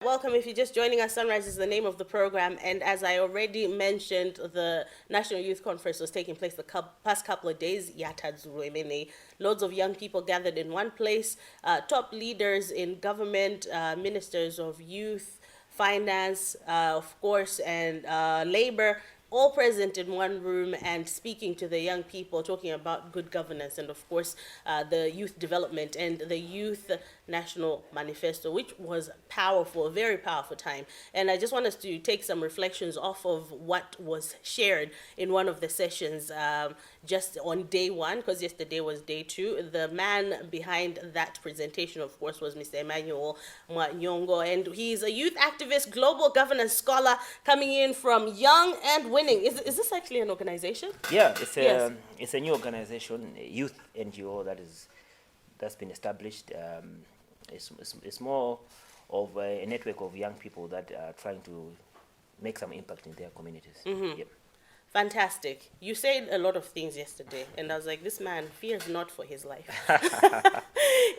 Welcome. If you're just joining us, Sunrise is the name of the program. And as I already mentioned, the National Youth Conference was taking place the past couple of days. Loads of young people gathered in one place. Top leaders in government, ministers of youth, finance, of course, and labor, all present in one room and speaking to the young people, talking about good governance and, of course, the youth development and the Youth National Manifesto, which was powerful, a very powerful time. And I just want us to take some reflections off of what was shared in one of the sessions just on day one, because yesterday was day two. The man behind that presentation, of course, was Mr. Emmanuel Mwanyongo, and he's a youth activist, global governance scholar, coming in from Young and Winning. Is this actually an organization? Yeah, it's a Yes. it's a new organization, a youth NGO that's been established. It's more of a network of young people that are trying to make some impact in their communities. Yep. Fantastic. You said a lot of things yesterday, and I was like, this man fears not for his life.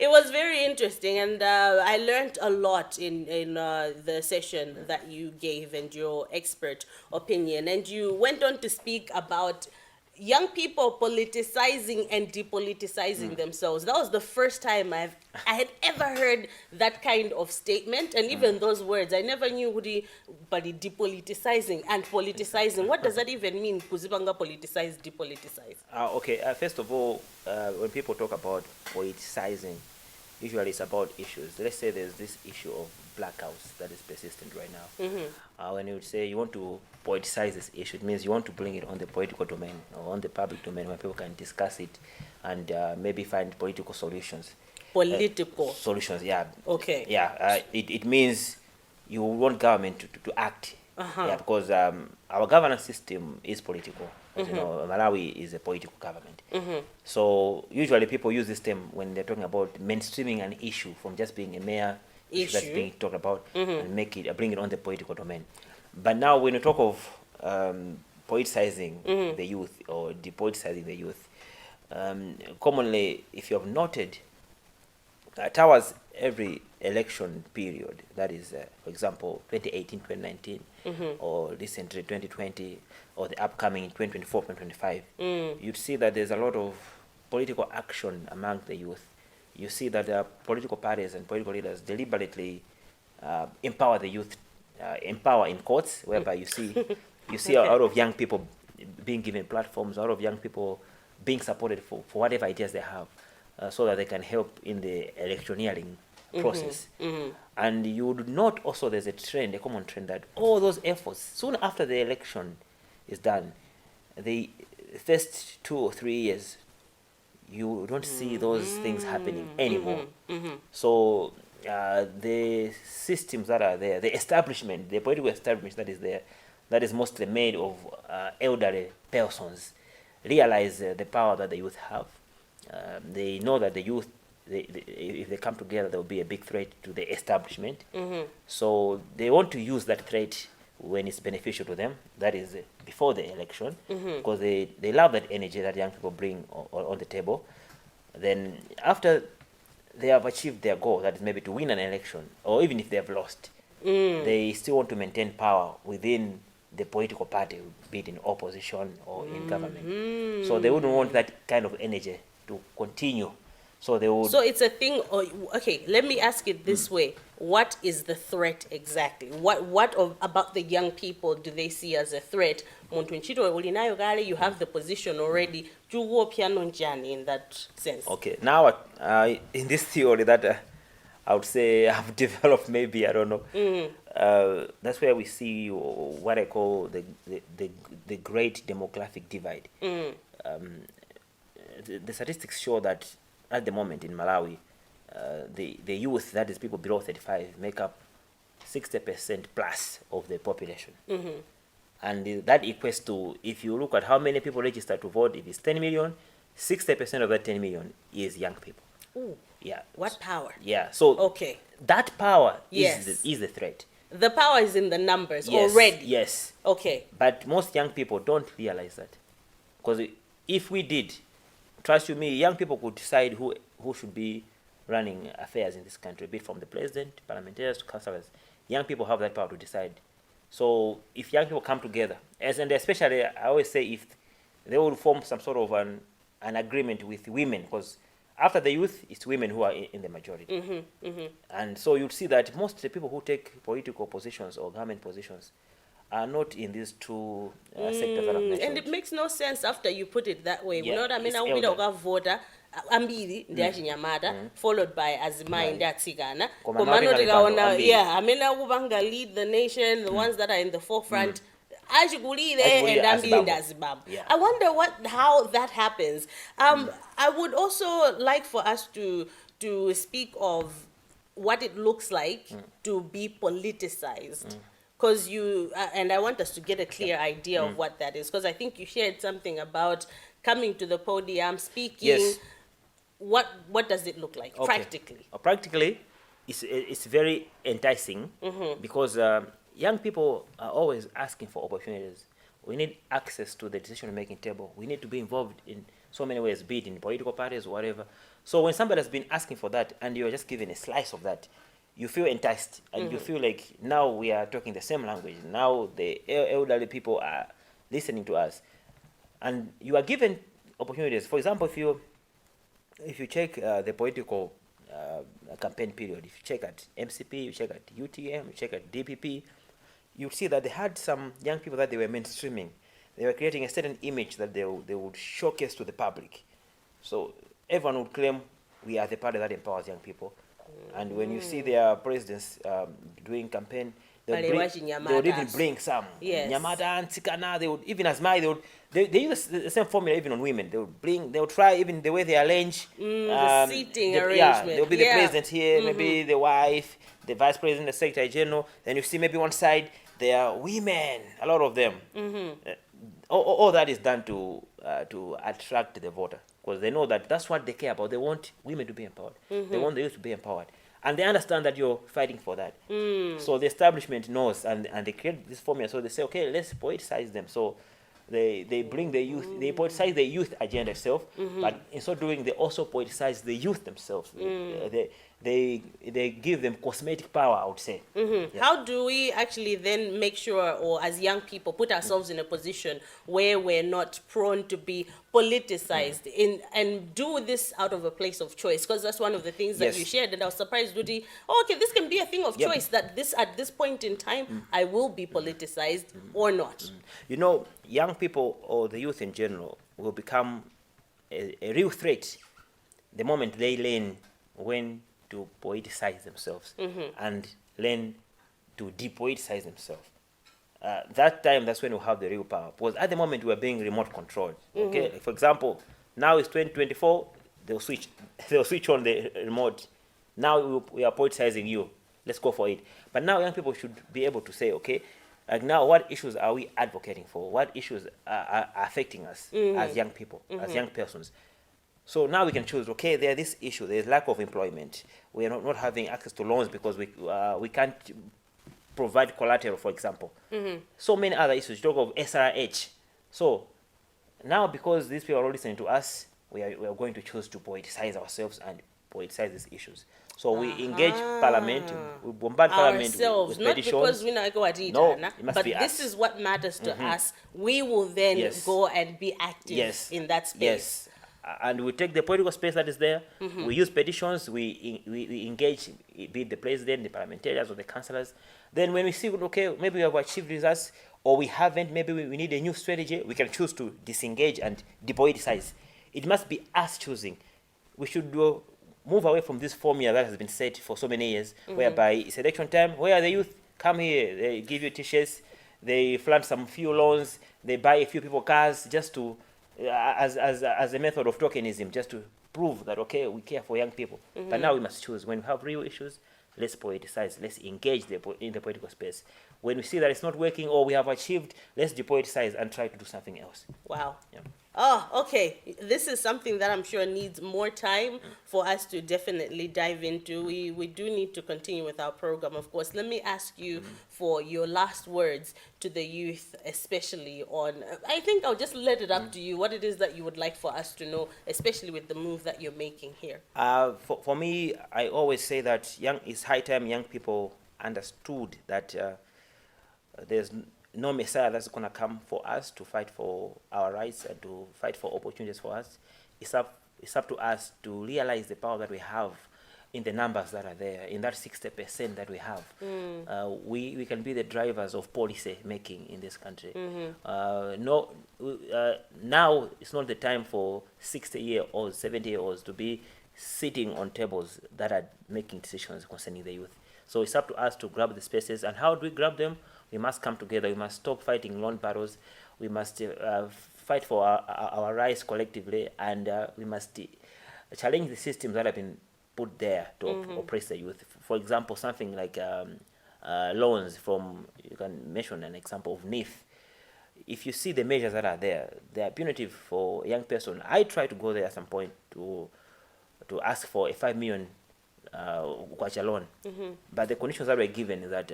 It was very interesting, and I learned a lot in the session that you gave and your expert opinion. And you went on to speak about young people politicizing and depoliticizing themselves. That was the first time I had ever heard that kind of statement, and even those words. I never knew but depoliticizing and politicizing. What does that even mean? Kuzibanga politicize, depoliticize. Okay. First of all, when people talk about politicizing, usually it's about issues. Let's say there's this issue of blackouts that is persistent right now. When you say you want to politicize this issue, it means you want to bring it on the political domain or on the public domain where people can discuss it and maybe find political solutions. Political Solutions, yeah. Okay. Yeah, it means you want government to act. Uh-huh. Yeah, because our governance system is political. As you know, Malawi is a political government. So usually people use this term when they're talking about mainstreaming an issue from just being a mere issue that's being talked about and bring it on the political domain. But now when you talk of politicizing the youth or depoliticizing the youth, commonly, if you have noted, towards every election period, that is, for example, 2018, 2019, or recently 2020, or the upcoming 2024, 2025, you'd see that there's a lot of political action among the youth. You see that political parties and political leaders deliberately empower the youth, empower in courts, whereby you see a lot of young people being given platforms, a lot of young people being supported for whatever ideas they have, so that they can help in the electioneering process. And you would note also there's a common trend, that all those efforts, soon after the election is done, the first 2 or 3 years, you don't see those things happening anymore. So the systems that are there, the establishment, the political establishment that is there, that is mostly made of elderly persons, realize the power that the youth have. They know that the youth, if they come together, there will be a big threat to the establishment. So they want to use that threat when it's beneficial to them, that is before the election, because they love that energy that young people bring on the table. Then after they have achieved their goal, that is maybe to win an election, or even if they have lost, they still want to maintain power within the political party, be it in opposition or in government. So they wouldn't want that kind of energy to continue. So they would. So it's a thing. Okay, let me ask it this way: what is the threat exactly? What about the young people do they see as a threat? You have the position already. In that sense. Okay, now in this theory that I would say I've developed, maybe, I don't know. That's where we see what I call the great demographic divide. The statistics show that at the moment in Malawi, the youth, that is people below 35, make up 60% plus of the population. And that equates to, if you look at how many people register to vote, if it's 10 million, 60% of that 10 million is young people. Ooh. Yeah. What power? Yeah. So okay, that power yes. is the threat. The power is in the numbers Yes, already. Yes. Okay. But most young people don't realize that. Because if we did, trust you me, young people could decide who should be running affairs in this country, be it from the president, parliamentarians to councillors. young people have that power to decide. So if young people come together, and especially I always say if they will form some sort of an agreement with women, because after the youth, it's women who are in the majority. And so you'll see that most of the people who take political positions or government positions are not in these two sectors that I've mentioned. And it makes no sense after you put it that way. Yeah, You know what I mean? it's I will elder. voter ambili ndi achinyamata followed by azimai ndi atsikana Koma komano nawo tikaona tingali pano yeah amene akupanga lead the nation, the ones that are in the forefront achikulire and ambili ndi azibambo. Yeah. I wonder how that happens. I would also like for us to speak of what it looks like to be politicized. Because and I want us to get a clear idea of what that is. Because I think you shared something about coming to the podium, speaking. Yes. What does it look like practically? Practically, it's very enticing because young people are always asking for opportunities. We need access to the decision-making table. We need to be involved in so many ways, be it in political parties or whatever. So when somebody has been asking for that and you're just given a slice of that, you feel enticed and you feel like now we are talking the same language. Now the elderly people are listening to us. And you are given opportunities. For example, if you check the political campaign period, if you check at MCP, you check at UTM, you check at DPP, you'll see that they had some young people that they were mainstreaming. They were creating a certain image that they would showcase to the public. So everyone would claim we are the party that empowers young people. And when you see their presidents doing campaign, they would even bring some Nyamata and Tsikana. They would even as they use the same formula even on women. They would try even the way they arrange the seating arrangement. Yeah, there will be the president here, maybe the wife, the vice president, the secretary general. Then you see maybe one side there are women, a lot of them. All that is done to attract the voter, because they know that that's what they care about. They want women to be empowered. They want the youth to be empowered. And they understand that you're fighting for that. So the establishment knows, and they create this formula. So they say, okay, let's politicize them. So they bring the youth, they politicize the youth agenda itself, but in so doing, they also politicize the youth themselves. They give them cosmetic power, I would say. Yeah. How do we actually then make sure, or as young people, put ourselves in a position where we're not prone to be politicized and do this out of a place of choice? Because that's one of the things that you shared, and I was surprised, Dudi. Oh, okay, this can be a thing of choice, that at this point in time, I will be politicized or not. You know, young people or the youth in general will become a real threat the moment they learn when to politicize themselves and learn to depoliticize themselves. That's when we have the real power. Because at the moment we are being remote controlled. Okay, for example, now it's 2024. They'll switch on the remote. Now we are politicizing you. Let's go for it. But now young people should be able to say, okay, like now what issues are we advocating for? What issues are affecting us as young people, as young persons? So now we can choose, okay, there's this issue, there's lack of employment. We are not having access to loans because we can't provide collateral, for example. So many other issues. You talk of SRH. So now because these people are all listening to us, we are going to choose to politicize ourselves and politicize these issues. So we engage Parliament, we bombard Parliament with petitions. Not because we not go at it, but this is what matters to us. We will then go and be active in that space. Yes. And we take the political space that is there. We use petitions. We engage, be it the president, the parliamentarians, or the councillors. Then when we see, okay, maybe we have achieved results, or we haven't, maybe we need a new strategy, we can choose to disengage and depoliticize. It must be us choosing. We should move away from this formula that has been set for so many years, whereby it's election time, where the youth come here, they give you t-shirts, they flaunt some few loans, they buy a few people cars just to as a method of tokenism, just to prove that, okay, we care for young people. But now we must choose. When we have real issues, let's politicize, let's engage in the political space. When we see that it's not working or we have achieved, let's depoliticize and try to do something else. Wow. Yeah. Oh, okay. This is something that I'm sure needs more time for us to definitely dive into. We do need to continue with our program, of course. Let me ask you for your last words to the youth, especially on, I think I'll just let it up to you, what it is that you would like for us to know, especially with the move that you're making here. For me, I always say that it's high time young people understood that there's no Messiah that's going to come for us to fight for our rights and to fight for opportunities for us. It's up to us to realize the power that we have in the numbers that are there, in that 60% that we have. We can be the drivers of policy making in this country. Now it's not the time for 60-year-olds, 70-year-olds to be sitting on tables that are making decisions concerning the youth. So it's up to us to grab the spaces. And how do we grab them? We must come together. We must stop fighting lone battles. We must fight for our rights collectively, and we must challenge the systems that have been put there to oppress the youth. For example, something like loans from, you can mention an example of NIF. If you see the measures that are there, they are punitive for a young person. I tried to go there at some point to ask for a 5 million kwacha loan, but the conditions that were given is that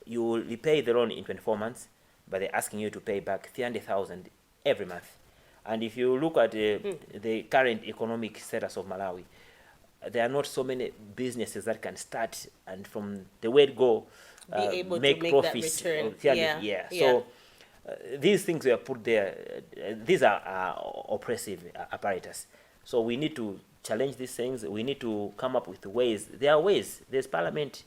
you will repay the loan in 24 months, but they're asking you to pay back 300,000 every month. And if you look at the current economic status of Malawi, there are not so many businesses that can start and from the word go make profits. That return. So these things were put there. These are oppressive apparatus. So we need to challenge these things. We need to come up with ways. There are ways. There's parliament.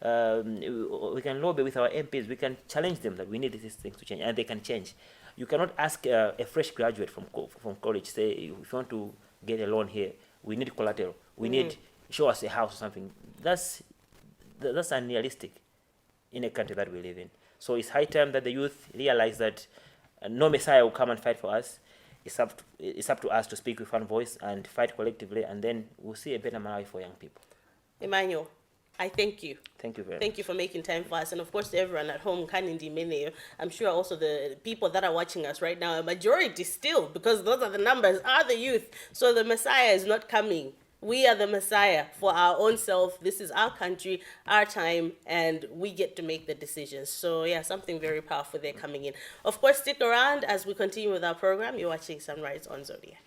We can lobby with our MPs. We can challenge them that we need these things to change, and they can change. You cannot ask a fresh graduate from college, say, if you want to get a loan here, we need collateral. We need, show us a house or something. That's unrealistic in a country that we live in. So it's high time that the youth realize that no Messiah will come and fight for us. It's up to us to speak with one voice and fight collectively, and then we'll see a better Malawi for young people. Emmanuel, I thank you. Thank you very much. Thank you for making time for us. And of course, to everyone at home, Kanindi Mene, I'm sure also the people that are watching us right now, a majority still, because those are the numbers, are the youth. So the Messiah is not coming. We are the Messiah for our own self. This is our country, our time, and we get to make the decisions. So yeah, something very powerful there coming in. Of course, stick around as we continue with our program. You're watching Sunrise on Zodiac.